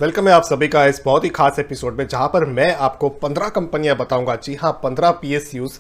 Welcome है आप सभी का इस बहुत ही खास एपिसोड में, जहां पर मैं आपको 15 कंपनियां बताऊंगा। जी हां, 15 PSUs,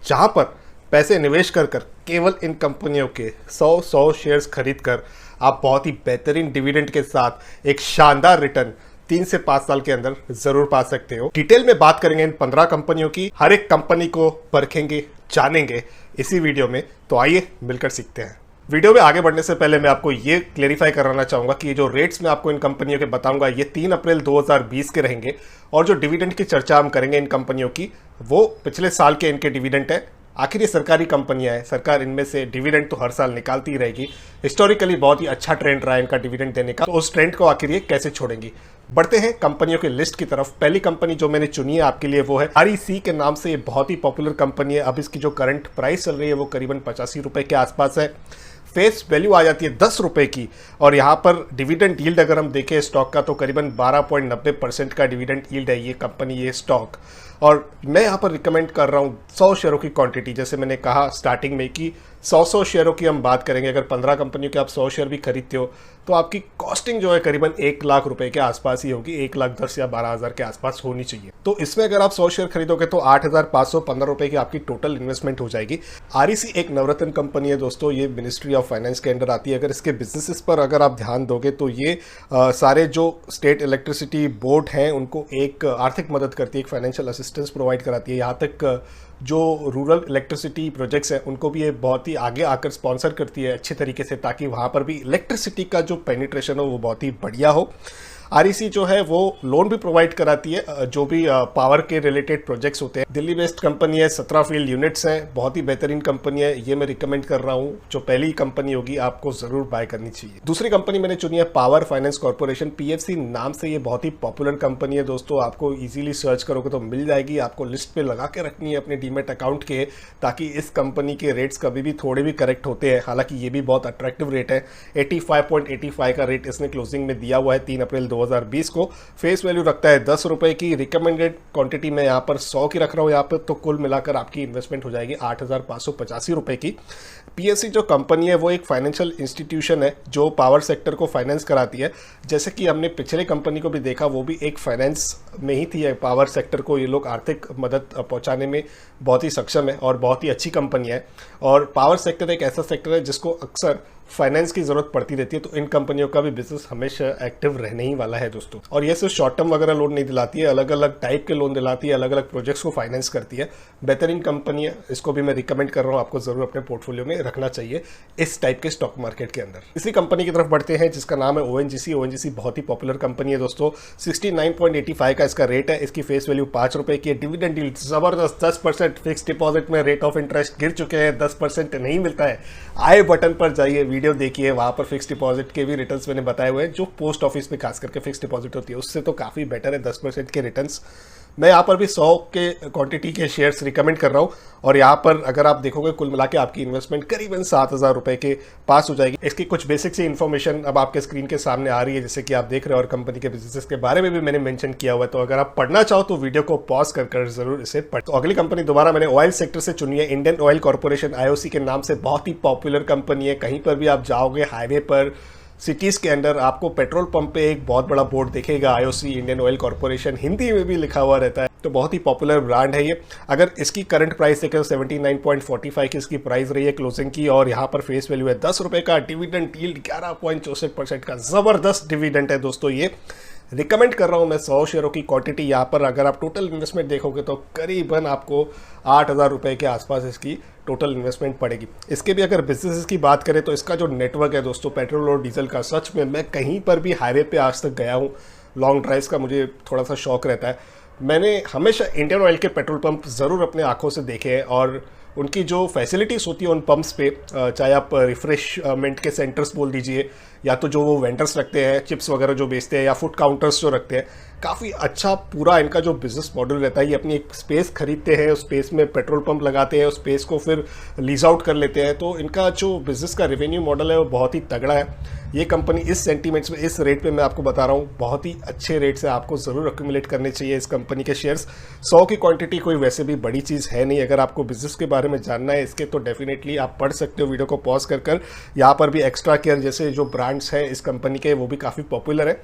जहां पर पैसे निवेश कर कर केवल इन कंपनियों के 100 शेयर्स खरीद कर आप बहुत ही बेहतरीन डिविडेंड के साथ एक शानदार रिटर्न 3 से 5 साल के अंदर जरूर पा सकते हो। डिटेल में बात करेंगे इन 15 कंपनियों की, हर एक कंपनी को परखेंगे, जानेंगे इसी वीडियो में। तो आइए मिलकर सीखते हैं। वीडियो में आगे बढ़ने से पहले मैं आपको ये क्लेरिफाई कराना चाहूंगा कि ये जो रेट्स मैं आपको इन कंपनियों के बताऊंगा ये 3 अप्रैल 2020 के रहेंगे, और जो डिविडेंड की चर्चा हम करेंगे इन कंपनियों की वो पिछले साल के इनके डिविडेंड है। आखिर ये सरकारी कंपनियां हैं, सरकार इनमें से डिविडेंड तो हर साल निकालती ही रहेगी। हिस्टोरिकली बहुत ही अच्छा ट्रेंड रहा है इनका डिविडेंड देने का, तो उस ट्रेंड को आखिर ये कैसे छोड़ेंगी। बढ़ते हैं कंपनियों की लिस्ट की तरफ। पहली कंपनी जो मैंने चुनी है आपके लिए वो है REC के नाम से। ये बहुत ही पॉपुलर कंपनी है। अब इसकी जो करंट प्राइस चल रही है वो करीबन 85 रुपए के आसपास है। फेस वैल्यू आ जाती है 10 रुपए की, और यहाँ पर डिविडेंड यील्ड अगर हम देखें स्टॉक का तो करीबन 12.90% का डिविडेंड यील्ड है ये कंपनी, ये स्टॉक। और मैं यहाँ पर रिकमेंड कर रहा हूँ 100 शेयरों की क्वांटिटी। जैसे मैंने कहा स्टार्टिंग में कि 100 शेयरों की हम बात करेंगे। अगर 15 कंपनियों के आप 100 शेयर भी खरीदते हो तो आपकी कॉस्टिंग जो है करीबन 1 लाख रुपए के आसपास ही होगी। 1,10,000 या 12,000 के आसपास होनी चाहिए। तो इसमें अगर आप 100 शेयर खरीदोगे तो 8,515 रुपए की आपकी टोटल इन्वेस्टमेंट हो जाएगी। REC एक नवरत्न कंपनी है दोस्तों, ये मिनिस्ट्री ऑफ फाइनेंस के अंडर आती है। अगर इसके बिजनेसेस पर अगर आप ध्यान दोगे तो ये सारे जो स्टेट इलेक्ट्रिसिटी बोर्ड हैं उनको एक आर्थिक मदद करती है, एक फाइनेंशियल असिस्टेंस प्रोवाइड कराती है। यहाँ तक जो रूरल इलेक्ट्रिसिटी प्रोजेक्ट्स हैं उनको भी ये बहुत ही आगे आकर स्पॉन्सर करती है अच्छे तरीके से, ताकि वहाँ पर भी इलेक्ट्रिसिटी का जो पेनिट्रेशन हो वो बहुत ही बढ़िया हो। REC जो है वो लोन भी प्रोवाइड कराती है जो भी पावर के रिलेटेड प्रोजेक्ट्स होते हैं। दिल्ली बेस्ड कंपनी है, 17 फील्ड यूनिट्स हैं, बहुत ही बेहतरीन कंपनी है। ये मैं रिकमेंड कर रहा हूँ। जो पहली कंपनी होगी आपको जरूर बाय करनी चाहिए। दूसरी कंपनी मैंने चुनी है पावर फाइनेंस कॉर्पोरेशन, PFC नाम से। ये बहुत ही पॉपुलर कंपनी है दोस्तों, आपको इजीली सर्च करोगे तो मिल जाएगी। आपको लिस्ट पे लगा के रखनी है अपने डीमेट अकाउंट के, ताकि इस कंपनी के रेट्स कभी भी थोड़े भी करेक्ट होते हैं। हालांकि ये भी बहुत अट्रैक्टिव रेट है। 85.85 का रेट इसने क्लोजिंग में दिया हुआ है 3 अप्रैल 2020 को। फेस वैल्यू रखता है 10 रुपए की। रिकमेंडेड क्वांटिटी में यहाँ पर 100 की रख रहा हूँ यहाँ पर, तो कुल मिलाकर आपकी इन्वेस्टमेंट हो जाएगी 8,585 रुपए की। PSC जो कंपनी है वो एक फाइनेंशियल इंस्टीट्यूशन है जो पावर सेक्टर को फाइनेंस कराती है। जैसे कि हमने पिछले कंपनी को भी देखा, वो भी एक फाइनेंस में ही थी। पावर सेक्टर को ये लोग आर्थिक मदद पहुंचाने में बहुत ही सक्षम है और बहुत ही अच्छी कंपनी है। और पावर सेक्टर एक ऐसा सेक्टर है जिसको अक्सर फाइनेंस की जरूरत पड़ती रहती है, तो इन कंपनियों का भी बिजनेस हमेशा एक्टिव रहने ही वाला है दोस्तों। और ये सिर्फ शॉर्ट टर्म वगैरह लोन नहीं दिलाती है, अलग अलग टाइप के लोन दिलाती है, अलग अलग प्रोजेक्ट्स को फाइनेंस करती है। बेहतरीन कंपनी है, इसको भी मैं रिकमेंड कर रहा हूँ, आपको जरूर अपने पोर्टफोलियो में रखना चाहिए इस टाइप के स्टॉक मार्केट के अंदर। इसी कंपनी की तरफ बढ़ते हैं जिसका नाम है ONGC। ONGC बहुत ही पॉपुलर कंपनी है दोस्तों। 69.85 का इसका रेट है। इसकी फेस वैल्यू 5 रुपए की है। डिविडेंड यील्ड जबरदस्त 10%। फिक्स डिपॉजिट में रेट ऑफ इंटरेस्ट गिर चुके हैं, 10% नहीं मिलता है। आई बटन पर जाइए, वीडियो देखिए, वहां पर फिक्स डिपॉजिट के भी रिटर्न्स मैंने बताए हुए हैं। जो पोस्ट ऑफिस में खास करके फिक्स डिपॉजिट होती है उससे तो काफी बेटर है 10% के रिटर्न्स। मैं यहाँ पर भी 100 के क्वांटिटी के शेयर्स रिकमेंड कर रहा हूँ, और यहाँ पर अगर आप देखोगे कुल मिला के आपकी इन्वेस्टमेंट करीबन 7,000 रुपए के पास हो जाएगी। इसकी कुछ बेसिक सी इन्फॉर्मेशन अब आपके स्क्रीन के सामने आ रही है, जैसे कि आप देख रहे हो, और कंपनी के बिजनेस के बारे में भी मैंने मेंशन किया हुआ है। तो अगर आप पढ़ना चाहो तो वीडियो को पॉज कर जरूर इसे पढ़। तो अगली कंपनी दोबारा मैंने ऑयल सेक्टर से चुनी है, इंडियन ऑयल कॉर्पोरेशन, IOC के नाम से। बहुत ही पॉपुलर कंपनी है। कहीं पर भी आप जाओगे हाईवे पर, सिटीज के अंदर, आपको पेट्रोल पंप पे एक बहुत बड़ा बोर्ड दिखेगा, IOC Indian oil corporation, Hindi में भी लिखा हुआ रहता है। तो बहुत ही पॉपुलर ब्रांड है ये। अगर इसकी करंट प्राइस देखें तो 79.45 की इसकी प्राइस रही है क्लोजिंग की, और यहाँ पर फेस वैल्यू है 10 रुपए का। डिविडेंड यील्ड 11.64% का जबरदस्त डिविडेंड है दोस्तों। ये रिकमेंड कर रहा हूं मैं 100 शेयरों की क्वांटिटी। यहाँ पर अगर आप टोटल इन्वेस्टमेंट देखोगे तो करीबन आपको 8,000 रुपए के आसपास इसकी टोटल इन्वेस्टमेंट पड़ेगी। इसके भी अगर बिजनेस की बात करें तो इसका जो नेटवर्क है दोस्तों पेट्रोल और डीजल का, सच में मैं कहीं पर भी हाईवे पे आज तक गया हूँ। लॉन्ग ड्राइव्स का मुझे थोड़ा सा शौक रहता है। मैंने हमेशा इंडियन ऑयल के पेट्रोल पंप ज़रूर अपने आंखों से देखे हैं, और उनकी जो फैसिलिटीज़ होती है उन पंप्स पे, चाहे आप रिफ्रेशमेंट के सेंटर्स बोल दीजिए, या तो जो वो वेंडर्स रखते हैं चिप्स वगैरह जो बेचते हैं, या फूड काउंटर्स जो रखते हैं, काफ़ी अच्छा पूरा इनका जो बिजनेस मॉडल रहता है। ये अपनी एक स्पेस खरीदते हैं, उस स्पेस में पेट्रोल पंप लगाते हैं, उस स्पेस को फिर लीज आउट कर लेते हैं। तो इनका जो बिजनेस का रेवेन्यू मॉडल है वो बहुत ही तगड़ा है। ये कंपनी इस सेंटीमेंट्स में, इस रेट पे मैं आपको बता रहा हूँ, बहुत ही अच्छे रेट से आपको ज़रूर अक्यूमुलेट करने चाहिए इस कंपनी के शेयर्स। 100 की क्वांटिटी कोई वैसे भी बड़ी चीज़ है नहीं। अगर आपको बिजनेस के बारे में जानना है इसके, तो डेफिनेटली आप पढ़ सकते हो वीडियो को पॉज कर। यहाँ पर भी एक्स्ट्रा केयर जैसे जो ब्रांड्स हैं इस कंपनी के, वो भी काफ़ी पॉपुलर है।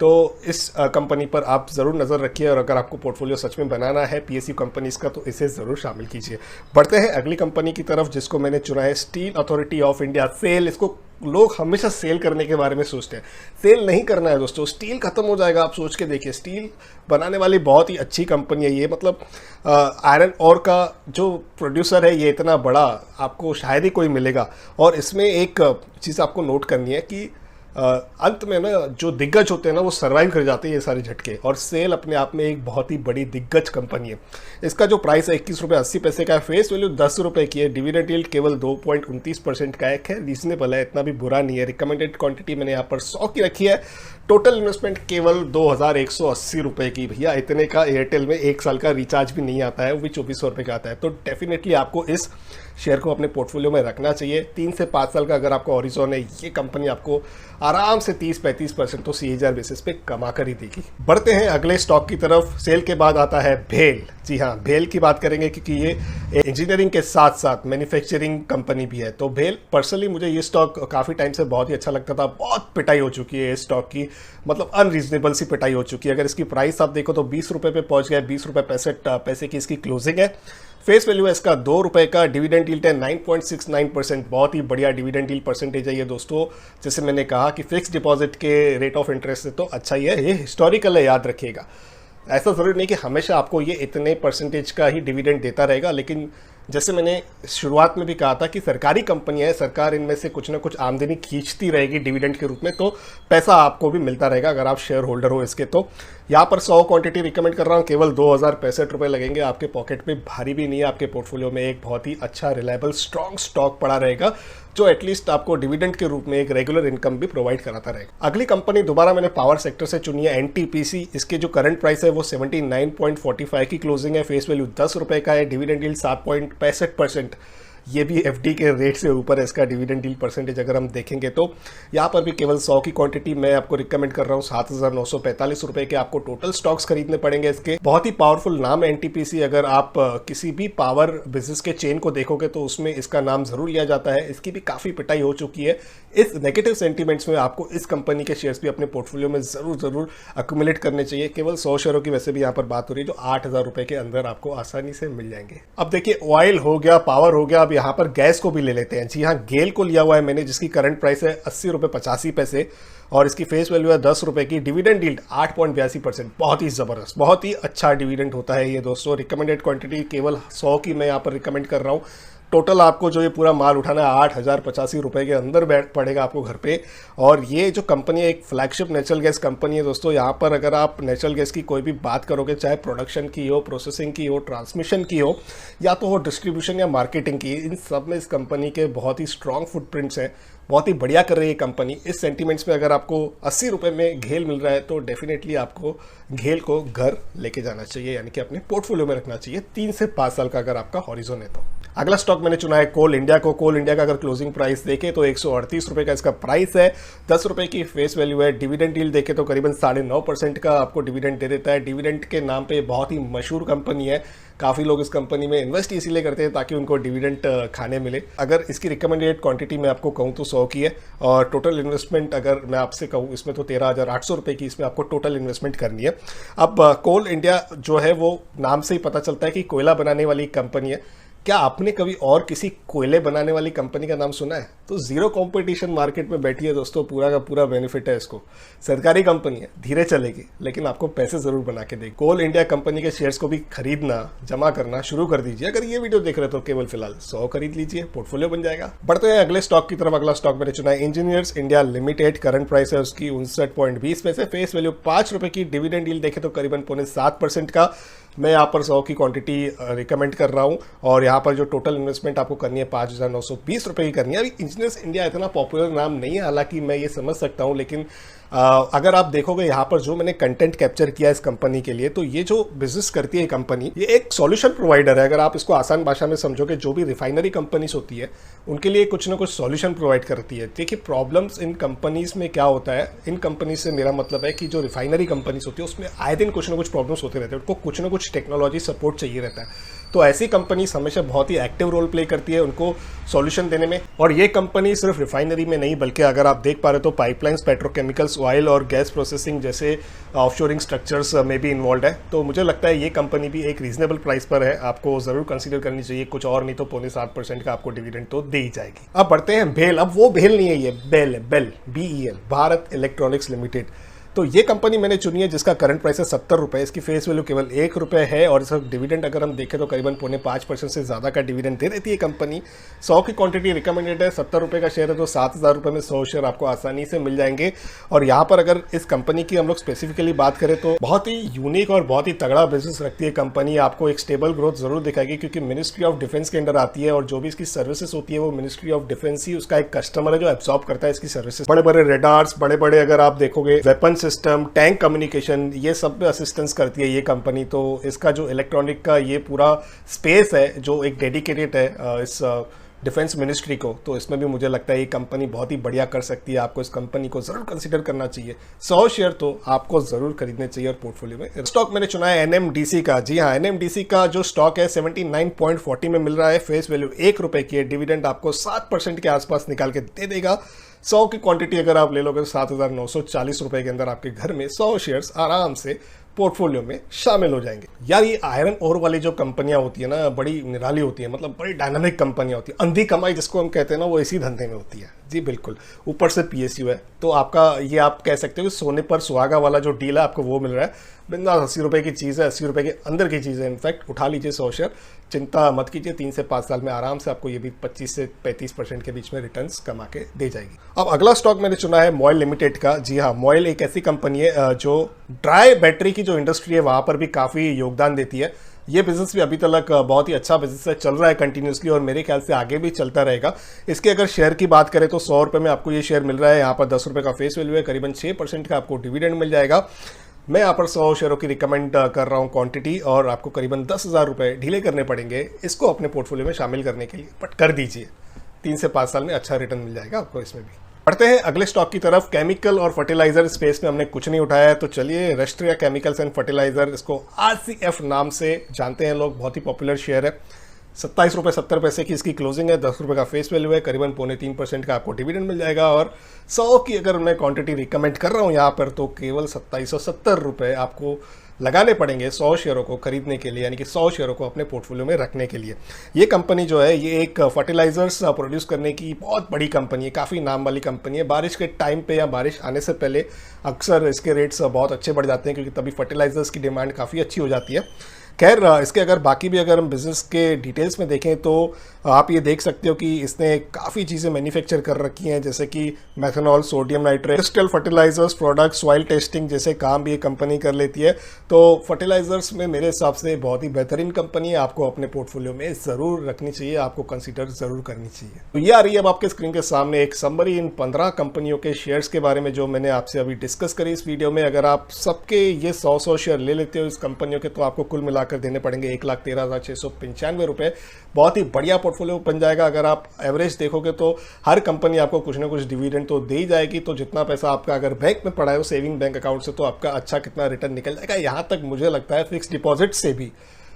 तो इस कंपनी पर आप ज़रूर नज़र रखिए, और अगर आपको पोर्टफोलियो सच में बनाना है पीएसयू कंपनीज़ का तो इसे ज़रूर शामिल कीजिए। बढ़ते हैं अगली कंपनी की तरफ जिसको मैंने चुना है steel authority of India. SAIL, इसको लोग हमेशा सेल करने के बारे में सोचते हैं, सेल नहीं करना है दोस्तों। स्टील खत्म हो जाएगा, आप सोच के देखिए। स्टील बनाने वाली बहुत ही अच्छी कंपनी है ये, मतलब आयरन ओर का जो प्रोड्यूसर है ये इतना बड़ा आपको शायद ही कोई मिलेगा। और इसमें एक चीज़ आपको नोट करनी है कि अंत में ना जो दिग्गज होते हैं ना वो सर्वाइव कर जाते हैं ये सारे झटके, और सेल अपने आप में एक बहुत ही बड़ी दिग्गज कंपनी है। इसका जो प्राइस है 21.80 का है, फेस वैल्यू 10 रुपये की है, डिविडेंड यील्ड केवल 2.29% का है, रीजनेबल है, इतना भी बुरा नहीं है। रिकमेंडेड क्वांटिटी मैंने यहाँ पर 100 की रखी है। टोटल इन्वेस्टमेंट केवल 2180 रुपये की। भैया इतने का एयरटेल में 1 साल का रिचार्ज भी नहीं आता है, वो भी 2400 रुपये का आता है। तो डेफिनेटली आपको इस शेयर को अपने पोर्टफोलियो में रखना चाहिए। 3 से 5 साल का अगर आपका हॉरिजॉन है, ये कंपनी आपको आराम से 30-35% तो CAGR बेसिस पे कमा कर ही देगी। बढ़ते हैं अगले स्टॉक की तरफ। सेल के बाद आता है भेल। जी हाँ, भेल की बात करेंगे क्योंकि ये इंजीनियरिंग के साथ साथ मैन्युफैक्चरिंग कंपनी भी है। तो भेल, पर्सनली मुझे ये स्टॉक काफ़ी टाइम से बहुत ही अच्छा लगता था। बहुत पिटाई हो चुकी है इस स्टॉक की, मतलब अनरीजनेबल सी पिटाई हो चुकी है। अगर इसकी प्राइस आप देखो तो 20 रुपये पे पहुंच गया, 20 रुपये 65 पैसे की इसकी क्लोजिंग है। फेस वैल्यू है इसका 2 रुपये का, डिविडेंड यील्ड है 9.69%। बहुत ही बढ़िया डिविडेंड यील्ड परसेंटेज है ये दोस्तों। जैसे मैंने कहा कि फिक्स डिपॉजिट के रेट ऑफ इंटरेस्ट से तो अच्छा ही है, ये हिस्टोरिकल है, याद रखिएगा। ऐसा ज़रूरी नहीं कि हमेशा आपको ये इतने परसेंटेज का ही डिविडेंड देता रहेगा, लेकिन जैसे मैंने शुरुआत में भी कहा था कि सरकारी कंपनियां है, सरकार इनमें से कुछ ना कुछ आमदनी खींचती रहेगी डिविडेंड के रूप में, तो पैसा आपको भी मिलता रहेगा अगर आप शेयर होल्डर हो इसके। तो यहाँ पर 100 क्वांटिटी रिकमेंड कर रहा हूँ, केवल 2065 रुपये लगेंगे आपके पॉकेट में, भारी भी नहीं है। आपके पोर्टफोलियो में एक बहुत ही अच्छा रिलायबल स्ट्रॉन्ग स्टॉक पड़ा रहेगा जो एटलीस्ट आपको डिविडेंड के रूप में एक रेगुलर इनकम भी प्रोवाइड कराता रहेगा। अगली कंपनी दोबारा मैंने पावर सेक्टर से चुनी है, NTPC। इसके जो करंट प्राइस है वो 79.45 की क्लोजिंग है, फेस वैल्यू 10 रुपये का है, डिविडेंड यील्ड 7.65%। ये भी FD के रेट से ऊपर है इसका डिविडेंड यील्ड परसेंटेज अगर हम देखेंगे तो। यहाँ पर भी केवल 100 की क्वांटिटी मैं आपको रिकमेंड कर रहा हूँ। 7,945 रुपये के आपको टोटल स्टॉक्स खरीदने पड़ेंगे इसके। बहुत ही पावरफुल नाम है NTPC। अगर आप किसी भी पावर बिजनेस के चेन को देखोगे तो उसमें इसका नाम जरूर लिया जाता है। इसकी भी काफ़ी पिटाई हो चुकी है। इस नेगेटिव सेंटीमेंट्स में आपको इस कंपनी के शेयर्स भी अपने पोर्टफोलियो में जरूर अक्यूमुलेट करने चाहिए। केवल 100 शेयरों की वैसे भी यहाँ पर बात हो रही है जो 8,000 रुपये के अंदर आपको आसानी से मिल जाएंगे। अब देखिए, ऑयल हो गया, पावर हो गया, अब यहाँ पर गैस को भी ले लेते हैं। जी हाँ, गेल को लिया हुआ है मैंने, जिसकी करंट प्राइस है 80 रुपये 85 पैसे और इसकी फेस वैल्यू है 10 रुपये की, डिविडेंड यील्ड 8.82%। बहुत ही ज़बरदस्त, बहुत ही अच्छा डिविडेंड होता है ये दोस्तों। रिकमेंडेड क्वांटिटी केवल 100 की मैं यहाँ पर रिकमेंड कर रहा हूँ। टोटल आपको जो ये पूरा माल उठाना है 8,085 रुपये के अंदर बैठ पड़ेगा आपको घर पे। और ये जो कंपनी है एक फ्लैगशिप नेचुरल गैस कंपनी है दोस्तों। यहाँ पर अगर आप नेचुरल गैस की कोई भी बात करोगे, चाहे प्रोडक्शन की हो, प्रोसेसिंग की हो, ट्रांसमिशन की हो, या तो हो डिस्ट्रीब्यूशन या मार्केटिंग की, इन सब में इस कंपनी के बहुत ही स्ट्रॉन्ग फुटप्रिंट्स हैं। बहुत ही बढ़िया कर रही है कंपनी। इस सेंटीमेंट्स में अगर आपको 80 रुपये में घेल मिल रहा है तो डेफिनेटली आपको घेल को घर लेके जाना चाहिए, यानी कि अपने पोर्टफोलियो में रखना चाहिए 3 से 5 साल का अगर आपका हॉरिजॉन है तो। अगला स्टॉक मैंने चुना है कोल इंडिया को। कोल इंडिया का अगर क्लोजिंग प्राइस देखें तो 138 रुपये का इसका प्राइस है, 10 रुपये की फेस वैल्यू है। डिविडेंड यील्ड देखें तो करीबन 9.5% का आपको डिविडेंड दे देता है। डिविडेंड के नाम पे बहुत ही मशहूर कंपनी है, काफ़ी लोग इस कंपनी में इन्वेस्ट इसीलिए करते हैं ताकि उनको डिविडेंड खाने मिले। अगर इसकी रिकमेंडेड क्वांटिटी मैं आपको कहूँ तो 100 की है और टोटल इन्वेस्टमेंट अगर मैं आपसे कहूँ इसमें तो 13,800 रुपये की इसमें आपको टोटल इन्वेस्टमेंट करनी है। अब कोल इंडिया जो है वो नाम से ही पता चलता है कि कोयला बनाने वाली कंपनी है। क्या आपने कभी और किसी कोयले बनाने वाली कंपनी का नाम सुना है? तो जीरो कंपटीशन मार्केट में बैठी है दोस्तों, पूरा का पूरा बेनिफिट है इसको। सरकारी कंपनी है, धीरे चलेगी लेकिन आपको पैसे जरूर बना के देगी। कोल इंडिया कंपनी के शेयर्स को भी खरीदना, जमा करना शुरू कर दीजिए। अगर ये वीडियो देख रहे हो तो केवल फिलहाल 100 खरीद लीजिए, पोर्टफोलियो बन जाएगा। बढ़ते हैं अगले स्टॉक की तरफ। अगला स्टॉक मैंने चुना है engineers India limited. Current price है उसकी 59.20 पैसे, फेस वैल्यू 5 रुपये की। डिविडेंड यील्ड देखे तो करीबन 7% का। मैं यहाँ पर 100 की क्वांटिटी रिकमेंड कर रहा हूँ और यहाँ पर जो टोटल इन्वेस्टमेंट आपको करनी है 5,920 रुपये की करनी है। अभी इंजीनियर्स इंडिया इतना पॉपुलर नाम नहीं है, हालांकि मैं ये समझ सकता हूँ, लेकिन अगर आप देखोगे यहाँ पर जो मैंने कंटेंट कैप्चर किया इस कंपनी के लिए, तो ये जो बिजनेस करती है कंपनी, ये एक सॉल्यूशन प्रोवाइडर है। अगर आप इसको आसान भाषा में समझोगे, जो भी रिफाइनरी कंपनीज होती है उनके लिए कुछ ना कुछ सॉल्यूशन प्रोवाइड करती है। देखिए, प्रॉब्लम्स इन कंपनीज में क्या होता है, इन कंपनी से मेरा मतलब है कि जो रिफाइनरी कंपनीज होती है उसमें आए दिन कुछ ना कुछ प्रॉब्लम्स होते रहते हैं, उनको कुछ ना कुछ टेक्नोलॉजी सपोर्ट चाहिए रहता है। तो ऐसी कंपनीज हमेशा बहुत ही एक्टिव रोल प्ले करती है उनको सॉल्यूशन देने में। और ये कंपनी सिर्फ रिफाइनरी में नहीं, बल्कि अगर आप देख पा रहे हो तो पाइपलाइंस, पेट्रोकेमिकल्स ऑयल और गैस प्रोसेसिंग जैसे ऑफशोरिंग स्ट्रक्चर्स में भी इन्वॉल्व है। तो मुझे लगता है ये कंपनी भी एक रीजनेबल प्राइस पर है, आपको ज़रूर कंसीडर करनी चाहिए। कुछ और नहीं तो 0.7% का आपको डिविडेंड तो दे ही जाएगी। अब बढ़ते हैं भेल। अब वो भेल नहीं है, ये बेल है, BEL BEL, Bharat electronics limited. तो ये कंपनी मैंने चुनी है जिसका करंट प्राइस है 70 रुपये, इसकी फेस वैल्यू केवल 1 रुपये है और इसका डिविडेंड अगर हम देखें तो करीबन 0.5% से ज़्यादा का डिविडेंड दे देती है कंपनी। 100 की क्वांटिटी रिकमेंडेड है, 70 रुपये का शेयर है तो 7,000 रुपये में 100 शेयर आपको आसानी से मिल जाएंगे। और यहाँ पर अगर इस कंपनी की हम लोग स्पेसिफिकली बात करें तो बहुत ही यूनिक और बहुत ही तगड़ा बिजनेस रखती है कंपनी, आपको एक स्टेबल ग्रोथ जरूर दिखाएगी क्योंकि मिनिस्ट्री ऑफ डिफेंस के अंडर आती है और जो भी इसकी सर्विसेज होती है वो मिनिस्ट्री ऑफ डिफेंस ही उसका एक कस्टमर है जो एब्सॉर्ब करता है इसकी सर्विसेज। बड़े बड़े रेडार्स, बड़े बड़े अगर आप देखोगे वेपन सिस्टम, टैंक कम्युनिकेशन, ये सब में असिस्टेंस करती है ये कंपनी। तो इसका जो इलेक्ट्रॉनिक का ये पूरा स्पेस है जो एक डेडिकेटेड है इस डिफेंस मिनिस्ट्री को, तो इसमें भी मुझे लगता है ये कंपनी बहुत ही बढ़िया कर सकती है। आपको इस कंपनी को जरूर कंसीडर करना चाहिए। 100 शेयर तो आपको जरूर खरीदने चाहिए। और पोर्टफोलियो में स्टॉक मैंने चुना है NMDC का। जी हाँ, NMDC का जो स्टॉक है 79.40 में मिल रहा है, फेस वैल्यू 1 रुपये की है, डिविडेंड आपको 7% के आसपास निकाल के दे देगा। 100 की क्वांटिटी अगर आप ले लोगे तो 7,940 रुपये के अंदर आपके घर में 100 शेयर्स आराम से पोर्टफोलियो में शामिल हो जाएंगे। यार ये आयरन ओर वाली जो कंपनियां होती है ना, बड़ी निराली होती है, मतलब बड़ी डायनामिक कंपनियां होती है। अंधी कमाई जिसको हम कहते हैं ना, वो इसी धंधे में होती है। जी बिल्कुल, ऊपर से PSU है तो आपका ये आप कह सकते हो कि सोने पर सुहागा वाला जो डील है आपको वो मिल रहा है। बिंदास 80 रुपये की चीज़ है, 80 रुपये के अंदर की चीज़ है। इनफैक्ट उठा लीजिए 100 शेयर, चिंता मत कीजिए, 3 से 5 साल में आराम से आपको ये भी 25 से 35% के बीच में रिटर्न्स कमा के दे जाएगी। अब अगला स्टॉक मैंने चुना है मॉयल लिमिटेड का। जी हाँ, मॉयल एक ऐसी कंपनी है जो ड्राई बैटरी की जो इंडस्ट्री है वहाँ पर भी काफ़ी योगदान देती है। ये बिजनेस भी अभी तक बहुत ही अच्छा बिजनेस है, चल रहा है कंटिन्यूसली और मेरे ख्याल से आगे भी चलता रहेगा। इसके अगर शेयर की बात करें तो 100 रुपये में आपको ये शेयर मिल रहा है। यहाँ पर 10 रुपये का फेस वैल्यू है, करीबन 6% का आपको डिविडेंड मिल जाएगा। मैं यहाँ पर 100 शेयरों की रिकमेंड कर रहा हूँ क्वांटिटी, और आपको करीबन 10,000 रुपये ढीले करने पड़ेंगे इसको अपने पोर्टफोलियो में शामिल करने के लिए, बट कर दीजिए। 3 से 5 साल में अच्छा रिटर्न मिल जाएगा आपको इसमें भी। बढ़ते हैं अगले स्टॉक की तरफ। केमिकल और फर्टिलाइजर स्पेस में हमने कुछ नहीं उठाया है, तो चलिए राष्ट्रीय केमिकल्स एंड फर्टिलाइजर, इसको RCF नाम से जानते हैं लोग, बहुत ही पॉपुलर शेयर है। 27 रुपये 70 पैसे की इसकी क्लोजिंग है, 10 रुपये का फेस वैल्यू है, करीबन 0.3% का आपको डिविडेंड मिल जाएगा। और 100 की अगर मैं क्वांटिटी रिकमेंड कर रहा हूँ यहाँ पर तो केवल 2770 रुपये आपको लगाने पड़ेंगे 100 शेयरों को खरीदने के लिए, यानी कि 100 शेयरों को अपने पोर्टफोलियो में रखने के लिए। ये कंपनी जो है ये एक फर्टिलाइजर्स प्रोड्यूस करने की बहुत बड़ी कंपनी है, काफ़ी नाम वाली कंपनी है। बारिश के टाइम पे या बारिश आने से पहले अक्सर इसके रेट्स बहुत अच्छे बढ़ जाते हैं क्योंकि तभी फर्टिलाइजर्स की डिमांड काफ़ी अच्छी हो जाती है। खैर इसके अगर बाकी भी अगर हम बिज़नेस के डिटेल्स में देखें तो आप ये देख सकते हो कि इसने काफ़ी चीज़ें मैन्युफैक्चर कर रखी हैं, जैसे कि methanol, sodium nitrate, industrial fertilisers products, soil testing जैसे काम भी ये कंपनी कर लेती है। तो फर्टिलाइजर्स में मेरे हिसाब से बहुत ही बेहतरीन कंपनी है, आपको अपने पोर्टफोलियो में ज़रूर रखनी चाहिए, आपको कंसिडर ज़रूर करनी चाहिए। तो ये आ रही है अब आपके स्क्रीन के सामने एक समरी इन 15 कंपनियों के शेयर्स के बारे में जो मैंने आपसे अभी डिस्कस करी इस वीडियो में। अगर आप सबके ये 100 शेयर ले लेते हो इस कंपनियों के तो आपको कुल मिलाकर देने पड़ेंगे 1,13,695 रुपये। बहुत ही बढ़िया पोर्टफोलियो बन जाएगा। अगर आप एवरेज देखोगे तो हर कंपनी आपको कुछ ना कुछ डिविडेंड तो दे ही जाएगी। तो जितना पैसा आपका अगर बैंक में पड़ा है वो सेविंग बैंक अकाउंट से, तो आपका अच्छा कितना रिटर्न निकल जाएगा। यहाँ तक मुझे लगता है फिक्स डिपॉजिट से भी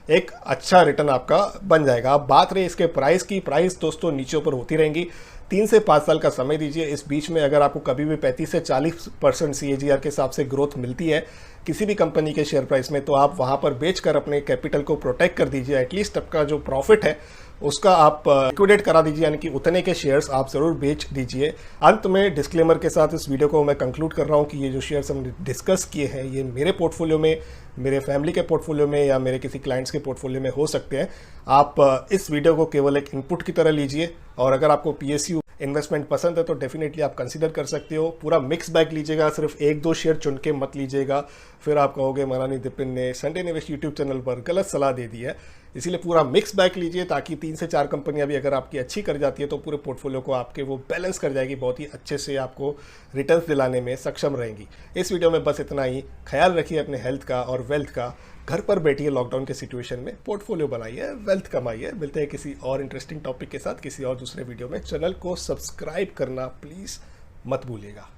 एक अच्छा रिटर्न आपका बन जाएगा। अब बात रही इसके प्राइस की, प्राइस दोस्तों नीचे ऊपर होती रहेंगी। 3 से 5 साल का समय दीजिए। इस बीच में अगर आपको कभी भी 35 से 40% CAGR के हिसाब से ग्रोथ मिलती है किसी भी कंपनी के शेयर प्राइस में, तो आप वहां पर बेचकर अपने कैपिटल को प्रोटेक्ट कर दीजिए। एटलीस्ट आपका जो प्रॉफिट है उसका आप लिक्विडेट करा दीजिए, यानी कि उतने के शेयर्स आप ज़रूर बेच दीजिए। अंत में डिस्क्लेमर के साथ इस वीडियो को मैं कंक्लूड कर रहा हूं कि ये जो शेयर्स हमने डिस्कस किए हैं ये मेरे पोर्टफोलियो में, मेरे फैमिली के पोर्टफोलियो में या मेरे किसी क्लाइंट्स के पोर्टफोलियो में हो सकते हैं। आप इस वीडियो को केवल एक इनपुट की तरह लीजिए, और अगर आपको PSU इन्वेस्टमेंट पसंद है तो डेफिनेटली आप कंसीडर कर सकते हो। पूरा मिक्स बैग लीजिएगा, सिर्फ 1-2 शेयर चुन के मत लीजिएगा, फिर आप कहोगे मनानी दिपिन ने संडे निवेश यूट्यूब चैनल पर गलत सलाह दे दी है। इसीलिए पूरा मिक्स बैग लीजिए ताकि 3 से 4 कंपनियां भी अगर आपकी अच्छी कर जाती है तो पूरे पोर्टफोलियो को आपके वो बैलेंस कर जाएगी, बहुत ही अच्छे से आपको रिटर्न्स दिलाने में सक्षम रहेंगी। इस वीडियो में बस इतना ही। ख्याल रखिए अपने हेल्थ का और वेल्थ का। घर पर बैठिए लॉकडाउन के सिचुएशन में, पोर्टफोलियो बनाइए, वेल्थ कमाइए। मिलते हैं किसी और इंटरेस्टिंग टॉपिक के साथ किसी और दूसरे वीडियो में। चैनल को सब्सक्राइब करना प्लीज़ मत भूलिएगा।